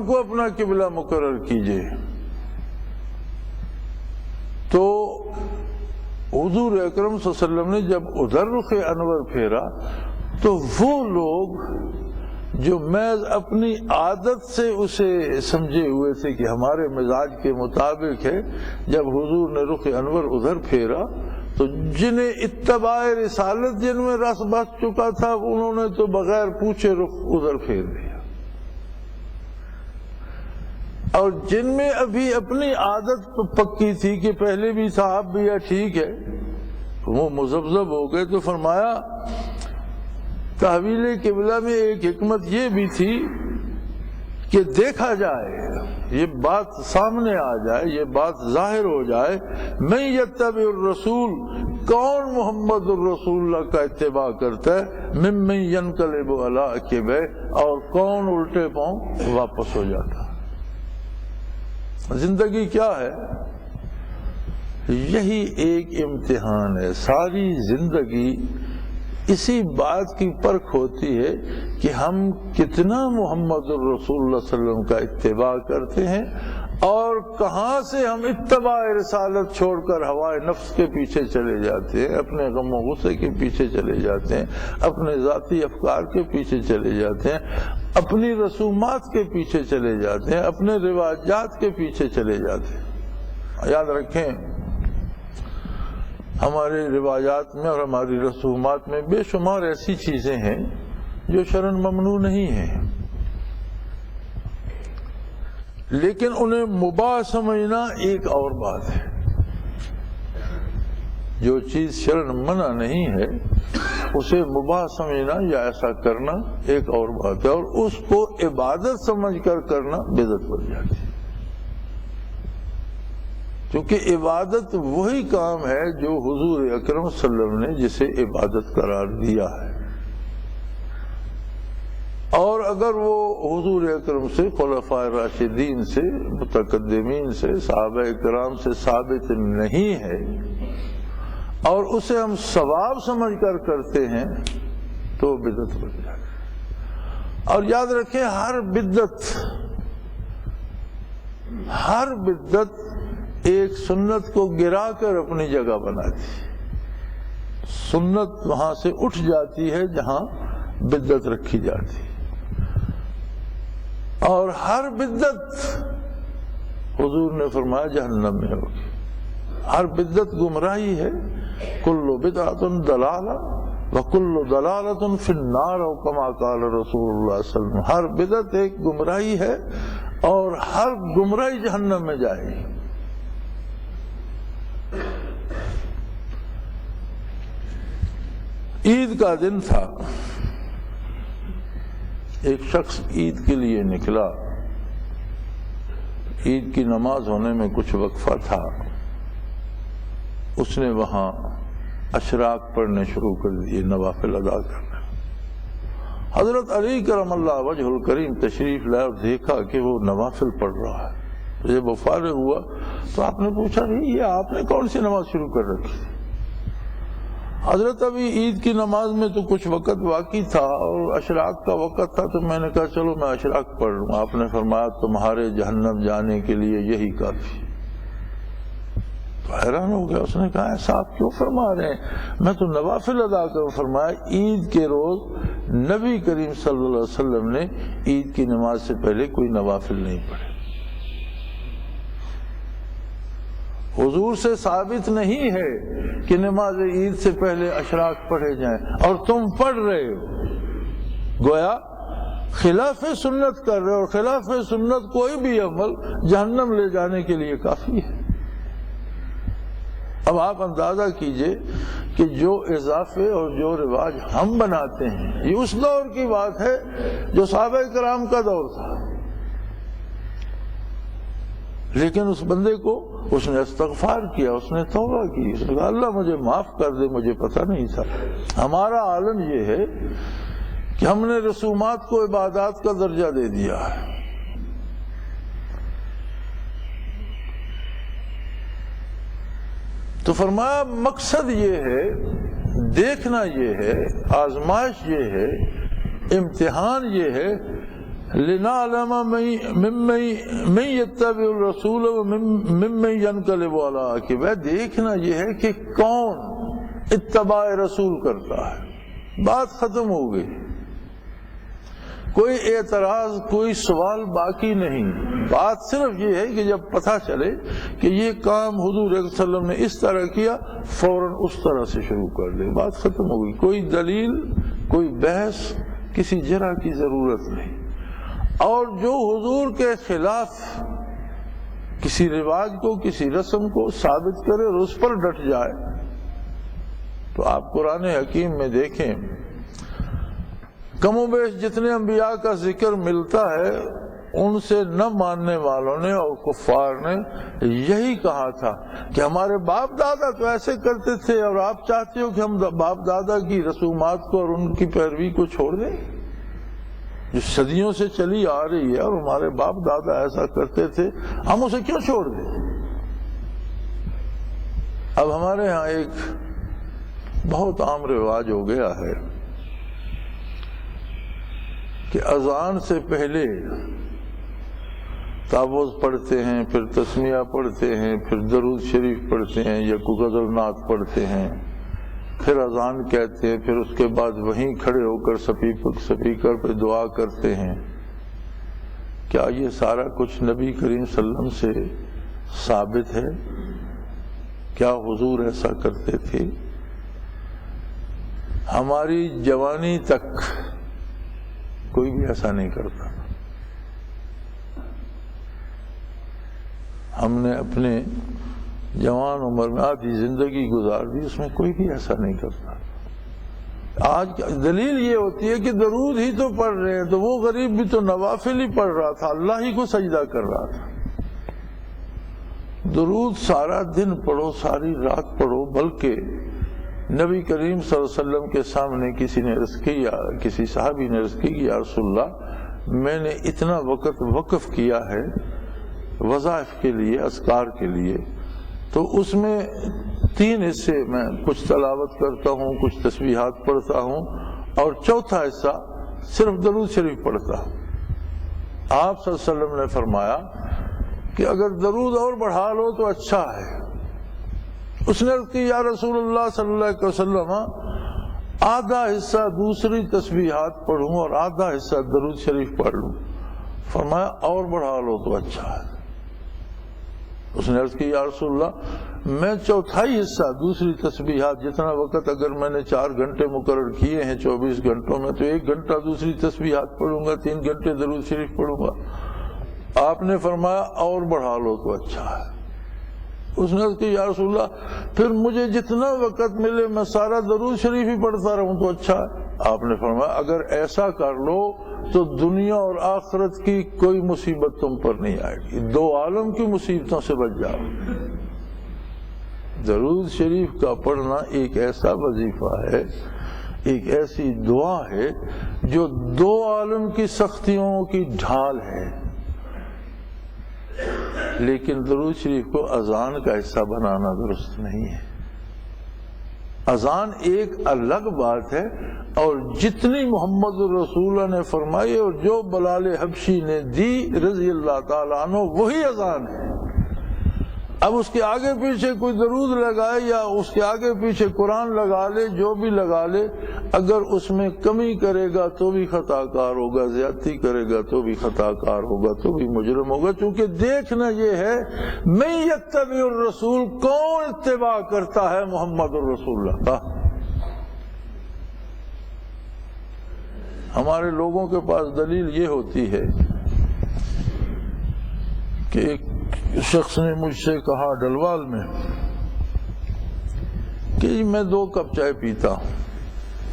کو اپنا قبلہ مقرر کیجئے، تو حضور اکرم صلی اللہ علیہ وسلم نے جب ادھر رخ انور پھیرا تو وہ لوگ جو محض اپنی عادت سے اسے سمجھے ہوئے تھے کہ ہمارے مزاج کے مطابق ہے، جب حضور نے رخ انور ادھر پھیرا تو جنہیں اتباع رسالت جن میں رس بس چکا تھا انہوں نے تو بغیر پوچھے رخ ادھر پھیر دیا، اور جن میں ابھی اپنی عادت پکی تھی کہ پہلے بھی صاحب بھی ٹھیک ہے، وہ مذبذب ہو گئے. تو فرمایا تحویل قبلہ میں ایک حکمت یہ بھی تھی کہ دیکھا جائے، یہ بات سامنے آ جائے، یہ بات ظاہر ہو جائے، من یتبع الرسول، کون محمد الرسول اللہ کا اتباع کرتا ہے، ممن ینقلب علی عقبیہ، اور کون الٹے پاؤں واپس ہو جاتا. زندگی کیا ہے؟ یہی ایک امتحان ہے. ساری زندگی اسی بات کی پرکھ ہوتی ہے کہ ہم کتنا محمد الرسول اللہ صلی اللہ علیہ وسلم کا اتباع کرتے ہیں، اور کہاں سے ہم اتباع رسالت چھوڑ کر ہوائے نفس کے پیچھے چلے جاتے ہیں، اپنے غم و غصے کے پیچھے چلے جاتے ہیں، اپنے ذاتی افکار کے پیچھے چلے جاتے ہیں، اپنی رسومات کے پیچھے چلے جاتے ہیں، اپنے رواجات کے پیچھے چلے جاتے ہیں. یاد رکھیں ہمارے روایات میں اور ہماری رسومات میں بے شمار ایسی چیزیں ہیں جو شرعاً ممنوع نہیں ہیں، لیکن انہیں مباح سمجھنا ایک اور بات ہے. جو چیز شرعاً منع نہیں ہے اسے مباح سمجھنا یا ایسا کرنا ایک اور بات ہے، اور اس کو عبادت سمجھ کر کرنا بدعت بن جاتی ہے. کیونکہ عبادت وہی کام ہے جو حضور اکرم صلی اللہ علیہ وسلم نے جسے عبادت قرار دیا ہے، اور اگر وہ حضور اکرم سے، خلفائے راشدین سے، متقدمین سے، صحابہ کرام سے ثابت نہیں ہے اور اسے ہم ثواب سمجھ کر کرتے ہیں تو بدعت بن جاتی ہے. اور یاد رکھیں ہر بدعت ایک سنت کو گرا کر اپنی جگہ بناتی ہے. سنت وہاں سے اٹھ جاتی ہے جہاں بدعت رکھی جاتی ہے، اور ہر بدعت حضور نے فرمایا جہنم میں ہوگی. ہر بدعت گمراہی ہے. کل بدعۃ ضلالہ وکل ضلالۃ فی النار، او کما قال رسول اللہ صلی اللہ علیہ وسلم. ہر بدعت ایک گمراہی ہے اور ہر گمراہی جہنم میں جائے گی. عید کا دن تھا، ایک شخص عید کے لیے نکلا. عید کی نماز ہونے میں کچھ وقفہ تھا. اس نے وہاں اشراق پڑھنے شروع کر دیے، نوافل ادا کرنے. حضرت علی کرم اللہ وجہ الکریم تشریف لائے اور دیکھا کہ وہ نوافل پڑھ رہا ہے. جب وہ فارغ ہوا تو آپ نے پوچھا کہ یہ آپ نے کون سی نماز شروع کر رکھی؟ حضرت ابھی عید کی نماز میں تو کچھ وقت باقی تھا اور اشراق کا وقت تھا، تو میں نے کہا چلو میں اشراق پڑھ لوں. آپ نے فرمایا تمہارے جہنم جانے کے لیے یہی کافی. تو حیران ہو گیا. اس نے کہا ایسا آپ کیوں فرما رہے ہیں؟ میں تو نوافل ادا کروں. فرمایا عید کے روز نبی کریم صلی اللہ علیہ وسلم نے عید کی نماز سے پہلے کوئی نوافل نہیں پڑھے. حضور سے ثابت نہیں ہے کہ نماز عید سے پہلے اشراق پڑھے جائیں اور تم پڑھ رہے ہو. گویا خلاف سنت کر رہے، اور خلاف سنت کوئی بھی عمل جہنم لے جانے کے لیے کافی ہے۔ اب آپ اندازہ کیجئے کہ جو اضافے اور جو رواج ہم بناتے ہیں یہ اس دور کی بات ہے جو صحابہ کرام کا دور تھا، لیکن اس بندے کو اس نے استغفار کیا، اس نے توبہ کی، اس نے کہا اللہ مجھے معاف کر دے، مجھے پتہ نہیں تھا۔ ہمارا عالم یہ ہے کہ ہم نے رسومات کو عبادات کا درجہ دے دیا ہے۔ تو فرمایا مقصد یہ ہے، دیکھنا یہ ہے، آزمائش یہ ہے، امتحان یہ ہے، لنعلم من یتبع الرسول ممن ینقلب علی عقبیہ، دیکھنا یہ ہے کہ کون اتباع رسول کرتا ہے۔ بات ختم ہو گئی، کوئی اعتراض، کوئی سوال باقی نہیں۔ بات صرف یہ ہے کہ جب پتہ چلے کہ یہ کام حضور صلی اللہ علیہ وسلم نے اس طرح کیا، فوراً اس طرح سے شروع کر دے، بات ختم ہو گئی۔ کوئی دلیل، کوئی بحث، کسی جرح کی ضرورت نہیں۔ اور جو حضور کے خلاف کسی رواج کو، کسی رسم کو ثابت کرے اور اس پر ڈٹ جائے، تو آپ قرآن حکیم میں دیکھیں کم و بیش جتنے انبیاء کا ذکر ملتا ہے ان سے نہ ماننے والوں نے اور کفار نے یہی کہا تھا کہ ہمارے باپ دادا تو ایسے کرتے تھے، اور آپ چاہتے ہو کہ ہم باپ دادا کی رسومات کو اور ان کی پیروی کو چھوڑ دیں جو صدیوں سے چلی آ رہی ہے، اور ہمارے باپ دادا ایسا کرتے تھے، ہم اسے کیوں چھوڑ دیں؟ اب ہمارے ہاں ایک بہت عام رواج ہو گیا ہے کہ اذان سے پہلے تعوذ پڑھتے ہیں، پھر تسمیہ پڑھتے ہیں، پھر درود شریف پڑھتے ہیں یا کوئی غزل نعت پڑھتے ہیں، پھر اذان کہتے ہیں، پھر اس کے بعد وہیں کھڑے ہو کر سپیکر پہ دعا کرتے ہیں۔ کیا یہ سارا کچھ نبی کریم صلی اللہ علیہ وسلم سے ثابت ہے؟ کیا حضور ایسا کرتے تھے؟ ہماری جوانی تک کوئی بھی ایسا نہیں کرتا۔ ہم نے اپنے جوان عمر میں آدھی زندگی گزار دی، اس میں کوئی بھی ایسا نہیں کرتا۔ آج دلیل یہ ہوتی ہے کہ درود ہی تو پڑھ رہے ہیں، تو وہ غریب بھی تو نوافل ہی پڑھ رہا تھا، اللہ ہی کو سجدہ کر رہا تھا۔ درود سارا دن پڑھو، ساری رات پڑھو، بلکہ نبی کریم صلی اللہ علیہ وسلم کے سامنے کسی نے عرض کی، یا کسی صحابی نے عرض کی کہ یا رسول اللہ میں نے اتنا وقت وقف کیا ہے وظائف کے لیے، اذکار کے لیے، تو اس میں 3 حصے میں کچھ تلاوت کرتا ہوں، کچھ تسبیحات پڑھتا ہوں، اور چوتھا حصہ صرف درود شریف پڑھتا ہوں۔ آپ صلی اللہ علیہ وسلم نے فرمایا کہ اگر درود اور بڑھا لو تو اچھا ہے۔ اس نے عرض کی یا رسول اللہ صلی اللہ علیہ وسلم آدھا حصہ دوسری تسبیحات پڑھوں اور آدھا حصہ درود شریف پڑھ لوں۔ فرمایا اور بڑھا لو تو اچھا ہے۔ اس نے عرض کی یا رسول اللہ میں چوتھائی حصہ دوسری تسبیحات، جتنا وقت اگر میں نے 4 گھنٹے مقرر کیے ہیں 24 گھنٹوں میں، تو 1 گھنٹہ دوسری تسبیحات پڑھوں گا، 3 گھنٹے درود شریف پڑھوں گا۔ آپ نے فرمایا اور بڑھا لو تو اچھا ہے۔ اس نے کہا یا رسول اللہ پھر مجھے جتنا وقت ملے میں سارا درود شریف ہی پڑھتا رہوں تو اچھا ہے۔ آپ نے فرمایا اگر ایسا کر لو تو دنیا اور آخرت کی کوئی مصیبت تم پر نہیں آئے گی، 2 عالم کی مصیبتوں سے بچ جاؤ۔ درود شریف کا پڑھنا ایک ایسا وظیفہ ہے، ایک ایسی دعا ہے جو 2 عالم کی سختیوں کی ڈھال ہے، لیکن درود شریف کو اذان کا حصہ بنانا درست نہیں ہے۔ اذان ایک الگ بات ہے، اور جتنی محمد الرسول نے فرمائی اور جو بلال حبشی نے دی رضی اللہ تعالیٰ عنہ وہی اذان ہے۔ اب اس کے آگے پیچھے کوئی درود لگائے یا اس کے آگے پیچھے قرآن لگا لے، جو بھی لگا لے، اگر اس میں کمی کرے گا تو بھی خطا کار ہوگا، زیادتی کرے گا تو بھی خطا کار ہوگا، تو بھی مجرم ہوگا۔ چونکہ دیکھنا یہ ہے من یتبع الرسول، کون اتباع کرتا ہے محمد الرسول اللہ کا۔ ہمارے لوگوں کے پاس دلیل یہ ہوتی ہے کہ ایک شخص نے مجھ سے کہا ڈلوال میں کہ میں 2 کپ چائے پیتا ہوں،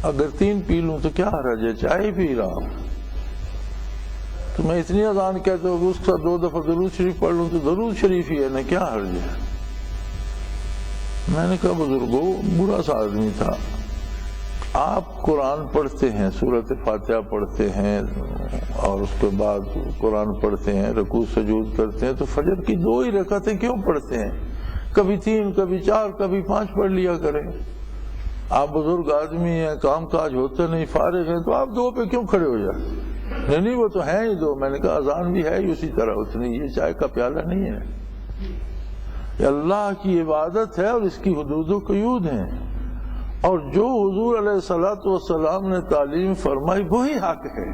اگر 3 پی لوں تو کیا حرج ہے، چائے پی رہا ہوں، تو میں اتنی اذان کہتا ہوں کہ اس کا 2 دفعہ درود شریف پڑھ لوں تو درود شریف ہی ہے نا، کیا حرج ہے۔ میں نے کہا بزرگو، برا سا آدمی تھا، آپ قرآن پڑھتے ہیں، سورۃ فاتحہ پڑھتے ہیں اور اس کے بعد قرآن پڑھتے ہیں، رکوع سجود کرتے ہیں، تو فجر کی 2 ہی رکعتیں کیوں پڑھتے ہیں؟ کبھی 3، کبھی 4، کبھی 5 پڑھ لیا کریں۔ آپ بزرگ آدمی ہیں، کام کاج ہوتے نہیں، فارغ ہیں، تو آپ 2 پہ کیوں کھڑے ہو جائیں؟ نہیں وہ تو ہیں ہی 2۔ میں نے کہا اذان بھی ہے ہی اسی طرح اتنی، یہ چائے کا پیالہ نہیں ہے، یہ اللہ کی عبادت ہے اور اس کی حدود و قیود ہیں، اور جو حضور علیہ الصلوۃ والسلام نے تعلیم فرمائی وہی حق ہے۔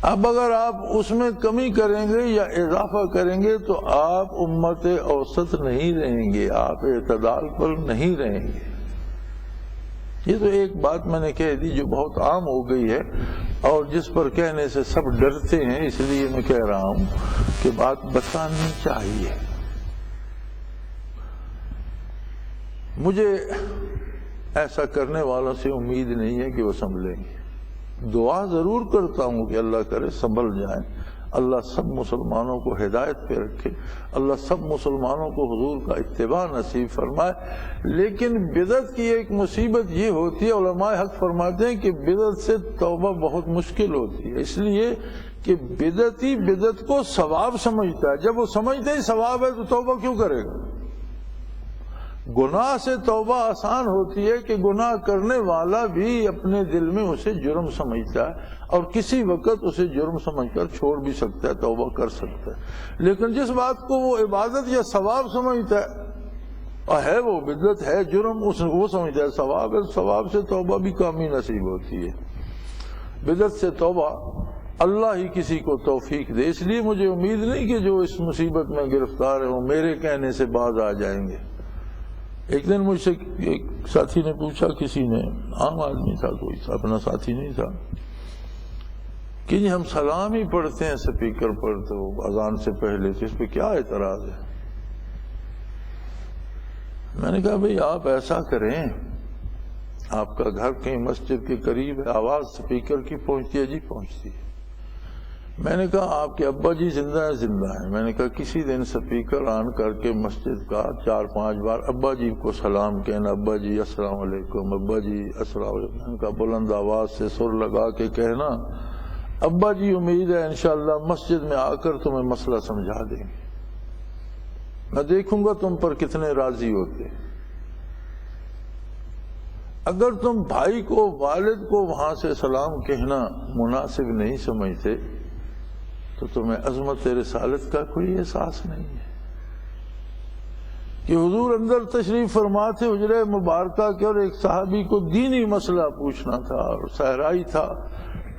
اب اگر آپ اس میں کمی کریں گے یا اضافہ کریں گے تو آپ امت اوسط نہیں رہیں گے، آپ اعتدال پر نہیں رہیں گے۔ یہ تو ایک بات میں نے کہہ دی جو بہت عام ہو گئی ہے اور جس پر کہنے سے سب ڈرتے ہیں، اس لیے میں کہہ رہا ہوں کہ بات بتانی چاہیے۔ مجھے ایسا کرنے والوں سے امید نہیں ہے کہ وہ سنبھلیں گے۔ دعا ضرور کرتا ہوں کہ اللہ کرے سنبھل جائیں، اللہ سب مسلمانوں کو ہدایت پہ رکھے، اللہ سب مسلمانوں کو حضور کا اتباع نصیب فرمائے۔ لیکن بدعت کی ایک مصیبت یہ ہوتی ہے، علماء حق فرماتے ہیں کہ بدعت سے توبہ بہت مشکل ہوتی ہے، اس لیے کہ بدعتی بدعت کو ثواب سمجھتا ہے، جب وہ سمجھتا ہی ثواب ہے تو توبہ کیوں کرے گا؟ گناہ سے توبہ آسان ہوتی ہے کہ گناہ کرنے والا بھی اپنے دل میں اسے جرم سمجھتا ہے اور کسی وقت اسے جرم سمجھ کر چھوڑ بھی سکتا ہے، توبہ کر سکتا ہے۔ لیکن جس بات کو وہ عبادت یا ثواب سمجھتا ہے وہ بدعت ہے، جرم وہ سمجھتا ہے ثواب ہے، ثواب سے توبہ بھی کامی نصیب ہوتی ہے۔ بدعت سے توبہ اللہ ہی کسی کو توفیق دے، اس لیے مجھے امید نہیں کہ جو اس مصیبت میں گرفتار ہیں وہ میرے کہنے سے باز آ جائیں گے۔ ایک دن مجھ سے ایک ساتھی نے پوچھا، کسی نے، عام آدمی تھا، کوئی اپنا ساتھی نہیں تھا، کہ جی ہم سلام ہی پڑھتے ہیں سپیکر پر تو اذان سے پہلے، تو اس پہ کیا اعتراض ہے؟ میں نے کہا بھئی آپ ایسا کریں، آپ کا گھر کہیں مسجد کے قریب ہے، آواز سپیکر کی پہنچتی ہے؟ جی پہنچتی ہے۔ میں نے کہا آپ کے ابا جی زندہ ہیں؟ زندہ ہیں۔ میں نے کہا کسی دن سپیکر آن کر کے مسجد کا 4-5 بار ابا جی کو سلام کہنا، ابا جی السلام علیکم، ابا جی السلام علیکم۔ میں نے کہا بلند آواز سے سر لگا کے کہنا، ابا جی امید ہے انشاءاللہ مسجد میں آ کر تمہیں مسئلہ سمجھا دیں گے، میں دیکھوں گا تم پر کتنے راضی ہوتے۔ اگر تم بھائی کو، والد کو وہاں سے سلام کہنا مناسب نہیں سمجھتے تو تمہیں عظمت رسالت کا کوئی احساس نہیں ہے کہ حضور اندر تشریف فرما تھے حجرہ مبارکہ کے، اور ایک صحابی کو دینی مسئلہ پوچھنا تھا اور صحرائی تھا،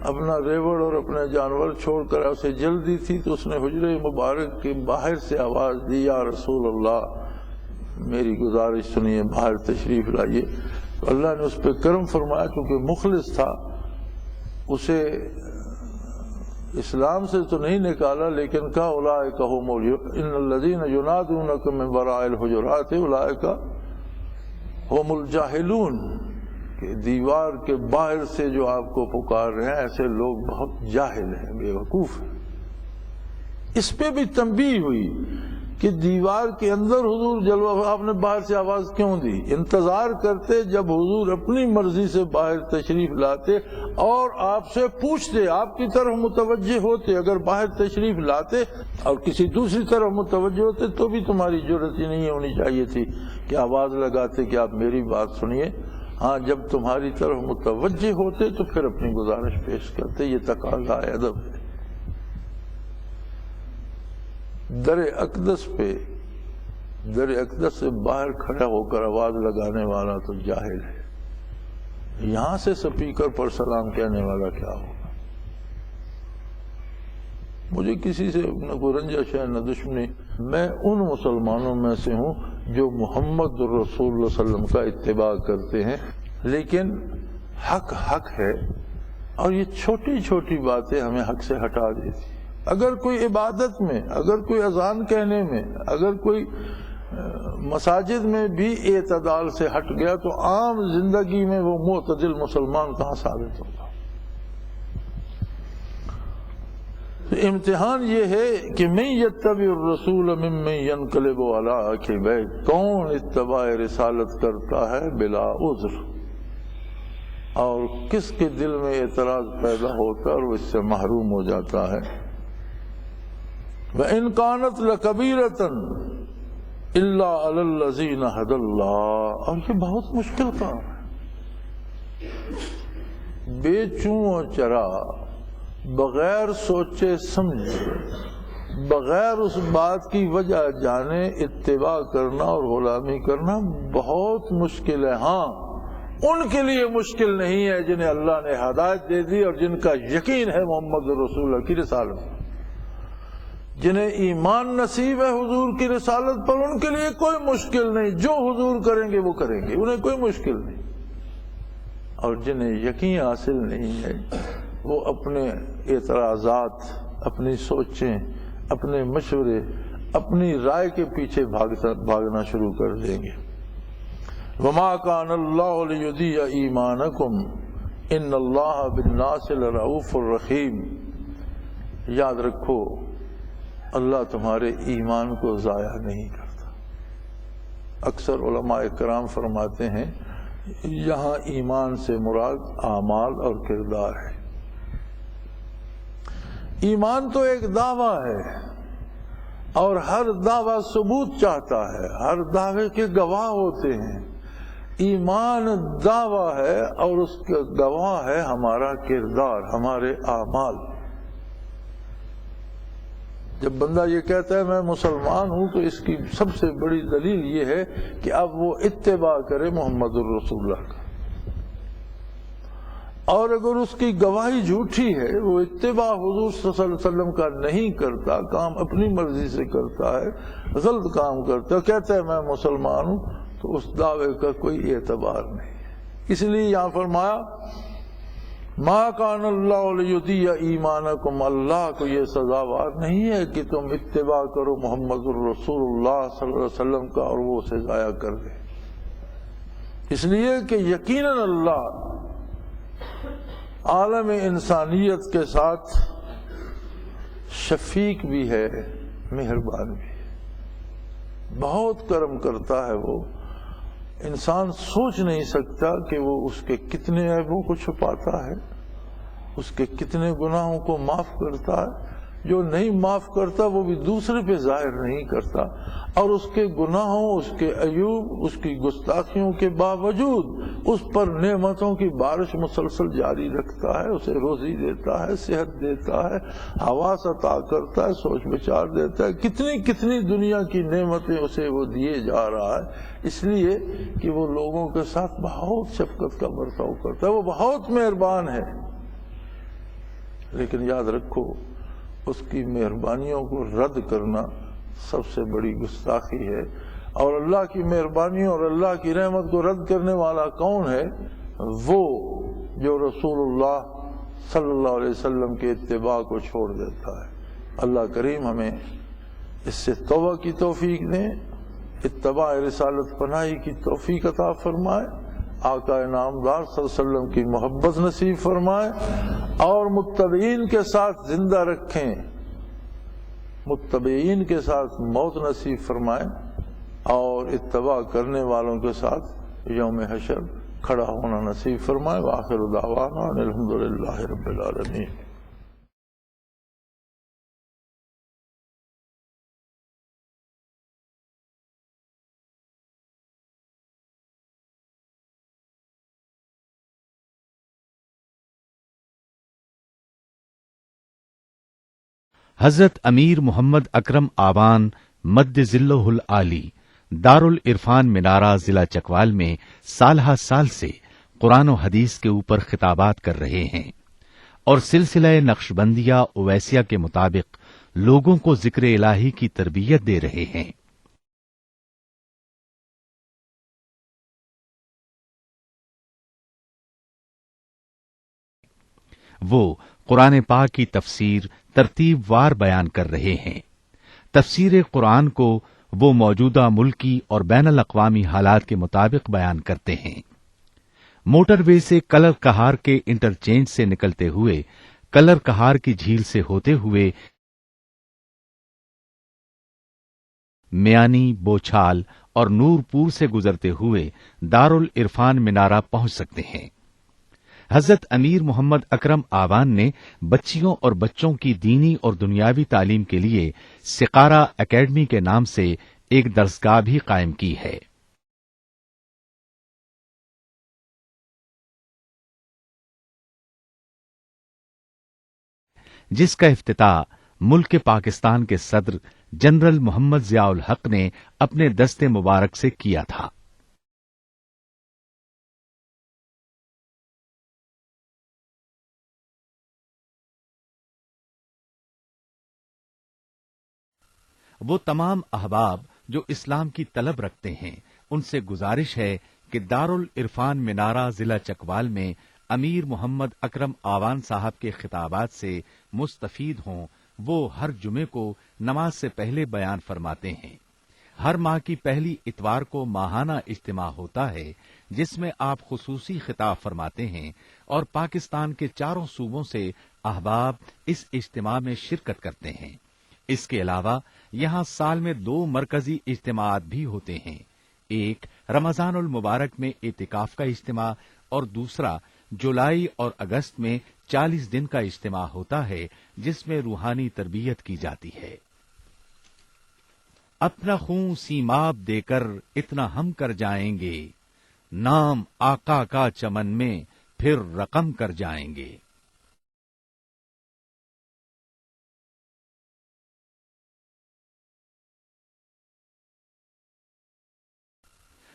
اپنا ریوڑ اور اپنے جانور چھوڑ کر اسے جلدی تھی، تو اس نے حجرہ مبارک کے باہر سے آواز دی، یا رسول اللہ میری گزارش سنیے، باہر تشریف لائیے۔ تو اللہ نے اس پہ کرم فرمایا، کیونکہ مخلص تھا، اسے اسلام سے تو نہیں نکالا، لیکن کہا اولئک هم ان الذین ینادونک من وراء الحجرات اولئک هم الجاہلون، کہ دیوار کے باہر سے جو آپ کو پکار رہے ہیں ایسے لوگ بہت جاہل ہیں، بے وقوف ہیں۔ اس پہ بھی تنبیہ ہوئی کہ دیوار کے اندر حضور جلوہ، آپ نے باہر سے آواز کیوں دی؟ انتظار کرتے جب حضور اپنی مرضی سے باہر تشریف لاتے اور آپ سے پوچھتے، آپ کی طرف متوجہ ہوتے۔ اگر باہر تشریف لاتے اور کسی دوسری طرف متوجہ ہوتے تو بھی تمہاری جرات ہی نہیں ہونی چاہیے تھی کہ آواز لگاتے کہ آپ میری بات سنیے۔ ہاں جب تمہاری طرف متوجہ ہوتے تو پھر اپنی گزارش پیش کرتے، یہ تقاضا ادب ہے۔ در اقدس پہ، در اقدس سے باہر کھڑا ہو کر آواز لگانے والا تو جاہل ہے، یہاں سے سپیکر پر سلام کہنے والا کیا ہوگا؟ مجھے کسی سے نہ کوئی رنجش ہے نہ دشمنی، میں ان مسلمانوں میں سے ہوں جو محمد رسول اللہ صلی اللہ علیہ وسلم کا اتباع کرتے ہیں، لیکن حق حق ہے اور یہ چھوٹی چھوٹی باتیں ہمیں حق سے ہٹا دیتی. اگر کوئی عبادت میں، اگر کوئی اذان کہنے میں، اگر کوئی مساجد میں بھی اعتدال سے ہٹ گیا تو عام زندگی میں وہ معتدل مسلمان کہاں ثابت ہوگا؟ امتحان یہ ہے کہ من یتبع الرسول ممن ینقلب علی عقبیہ، کون اتباع رسالت کرتا ہے بلا عذر، اور کس کے دل میں اعتراض پیدا ہوتا ہے اور وہ اس سے محروم ہو جاتا ہے. وَإِن كَانَتْ لَكَبِيرَةً إِلَّا عَلَى الَّذِينَ هَدَى اللَّهُ، اور یہ بہت مشکل کام ہے. بے چوں و چرا، بغیر سوچے سمجھے، بغیر اس بات کی وجہ جانے اتباع کرنا اور غلامی کرنا بہت مشکل ہے. ہاں ان کے لیے مشکل نہیں ہے جنہیں اللہ نے ہدایت دے دی اور جن کا یقین ہے محمد رسول اللہ کی رسالت، جنہیں ایمان نصیب ہے حضور کی رسالت پر، ان کے لیے کوئی مشکل نہیں. جو حضور کریں گے وہ کریں گے، انہیں کوئی مشکل نہیں. اور جنہیں یقین حاصل نہیں ہے وہ اپنے اعتراضات، اپنی سوچیں، اپنے مشورے، اپنی رائے کے پیچھے بھاگنا شروع کر دیں گے. وَمَا كَانَ اللَّهُ لِيُضِيعَ إِيمَانَكُمْ إِنَّ اللَّهَ بِالنَّاسِ لَرَءُوفٌ رَحِيمٌ. یاد رکھو اللہ تمہارے ایمان کو ضائع نہیں کرتا. اکثر علماء کرام فرماتے ہیں یہاں ایمان سے مراد اعمال اور کردار ہے. ایمان تو ایک دعویٰ ہے اور ہر دعویٰ ثبوت چاہتا ہے، ہر دعوے کے گواہ ہوتے ہیں. ایمان دعویٰ ہے اور اس کا گواہ ہے ہمارا کردار، ہمارے اعمال. جب بندہ یہ کہتا ہے میں مسلمان ہوں تو اس کی سب سے بڑی دلیل یہ ہے کہ اب وہ اتباع کرے محمد الرسول اللہ کا. اور اگر اس کی گواہی جھوٹی ہے، وہ اتباع حضور صلی اللہ علیہ وسلم کا نہیں کرتا، کام اپنی مرضی سے کرتا ہے، غلط کام کرتا ہے، کہتا ہے میں مسلمان ہوں، تو اس دعوے کا کوئی اعتبار نہیں. اس لیے یہاں فرمایا ما کان اللہ لیضیع ایمانکم، اللہ کو یہ سزاوار نہیں ہے کہ تم اتباع کرو محمد الرسول اللہ صلی اللہ علیہ وسلم کا اور وہ اسے ضائع کر دے. اس لیے کہ یقیناً اللہ عالم انسانیت کے ساتھ شفیق بھی ہے، مہربان بھی ہے، بہت کرم کرتا ہے. وہ انسان سوچ نہیں سکتا کہ وہ اس کے کتنے عیبوں کو چھپاتا ہے، اس کے کتنے گناہوں کو معاف کرتا ہے. جو نہیں معاف کرتا وہ بھی دوسرے پہ ظاہر نہیں کرتا، اور اس کے گناہوں، اس کے عیوب، اس کی گستاخیوں کے باوجود اس پر نعمتوں کی بارش مسلسل جاری رکھتا ہے. اسے روزی دیتا ہے، صحت دیتا ہے، حواس عطا کرتا ہے، سوچ بچار دیتا ہے. کتنی کتنی دنیا کی نعمتیں اسے وہ دیے جا رہا ہے، اس لیے کہ وہ لوگوں کے ساتھ بہت شفقت کا برتاؤ کرتا ہے. وہ بہت مہربان ہے. لیکن یاد رکھو اس کی مہربانیوں کو رد کرنا سب سے بڑی گستاخی ہے. اور اللہ کی مہربانیوں اور اللہ کی رحمت کو رد کرنے والا کون ہے؟ وہ جو رسول اللہ صلی اللہ علیہ وسلم کے اتباع کو چھوڑ دیتا ہے. اللہ کریم ہمیں اس سے توبہ کی توفیق دیں، اتباع رسالت پناہی کی توفیق عطا فرمائے، آقا نامدار صلی اللہ علیہ وسلم کی محبت نصیب فرمائے، اور متبعین کے ساتھ زندہ رکھیں، متبعین کے ساتھ موت نصیب فرمائے، اور اتباع کرنے والوں کے ساتھ یوم حشر کھڑا ہونا نصیب فرمائے. وآخر دعوانا ان الحمدللہ رب العالمین. حضرت امیر محمد اکرم آوان مد ذلہ العالی دار العرفان منارہ ضلع چکوال میں سالہ سال سے قرآن و حدیث کے اوپر خطابات کر رہے ہیں اور سلسلہ نقشبندیہ اویسیہ کے مطابق لوگوں کو ذکر الہی کی تربیت دے رہے ہیں. وہ قرآن پاک کی تفسیر ترتیب وار بیان کر رہے ہیں۔ تفسیر قرآن کو وہ موجودہ ملکی اور بین الاقوامی حالات کے مطابق بیان کرتے ہیں۔ موٹر وے سے کلر کہار کے انٹرچینج سے نکلتے ہوئے، کلر کہار کی جھیل سے ہوتے ہوئے میانی، بوچھال اور نور پور سے گزرتے ہوئے دارالعرفان منارہ پہنچ سکتے ہیں۔ حضرت امیر محمد اکرم آوان نے بچیوں اور بچوں کی دینی اور دنیاوی تعلیم کے لیے سقارہ اکیڈمی کے نام سے ایک درسگاہ بھی قائم کی ہے۔ جس کا افتتاح ملک پاکستان کے صدر جنرل محمد ضیاء الحق نے اپنے دست مبارک سے کیا تھا۔ وہ تمام احباب جو اسلام کی طلب رکھتے ہیں، ان سے گزارش ہے کہ دارالعرفان منارہ ضلع چکوال میں امیر محمد اکرم آوان صاحب کے خطابات سے مستفید ہوں۔ وہ ہر جمعے کو نماز سے پہلے بیان فرماتے ہیں۔ ہر ماہ کی پہلی اتوار کو ماہانہ اجتماع ہوتا ہے، جس میں آپ خصوصی خطاب فرماتے ہیں اور پاکستان کے چاروں صوبوں سے احباب اس اجتماع میں شرکت کرتے ہیں۔ اس کے علاوہ یہاں سال میں 2 مرکزی اجتماعات بھی ہوتے ہیں، ایک رمضان المبارک میں اعتکاف کا اجتماع اور دوسرا جولائی اور اگست میں 40 دن کا اجتماع ہوتا ہے، جس میں روحانی تربیت کی جاتی ہے۔ اپنا خون سیماب دے کر اتنا ہم کر جائیں گے، نام آقا کا چمن میں پھر رقم کر جائیں گے۔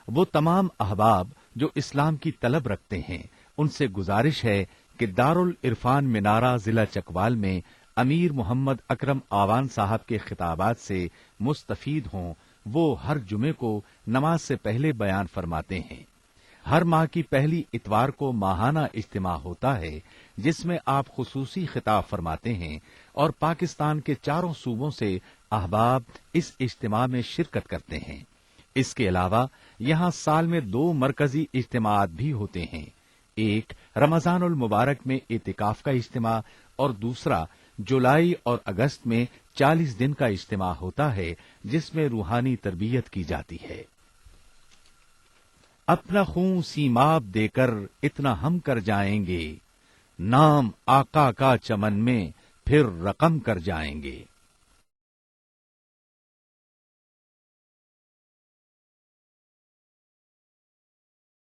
وہ تمام احباب جو اسلام کی طلب رکھتے ہیں، ان سے گزارش ہے کہ دارالعرفان منارہ ضلع چکوال میں امیر محمد اکرم آوان صاحب کے خطابات سے مستفید ہوں۔ وہ ہر جمعے کو نماز سے پہلے بیان فرماتے ہیں۔ ہر ماہ کی پہلی اتوار کو ماہانہ اجتماع ہوتا ہے، جس میں آپ خصوصی خطاب فرماتے ہیں اور پاکستان کے چاروں صوبوں سے احباب اس اجتماع میں شرکت کرتے ہیں۔ اس کے علاوہ یہاں سال میں 2 مرکزی اجتماعات بھی ہوتے ہیں، ایک رمضان المبارک میں اعتکاف کا اجتماع اور دوسرا جولائی اور اگست میں 40 دن کا اجتماع ہوتا ہے، جس میں روحانی تربیت کی جاتی ہے۔ اپنا خون سیماب دے کر اتنا ہم کر جائیں گے، نام آقا کا چمن میں پھر رقم کر جائیں گے۔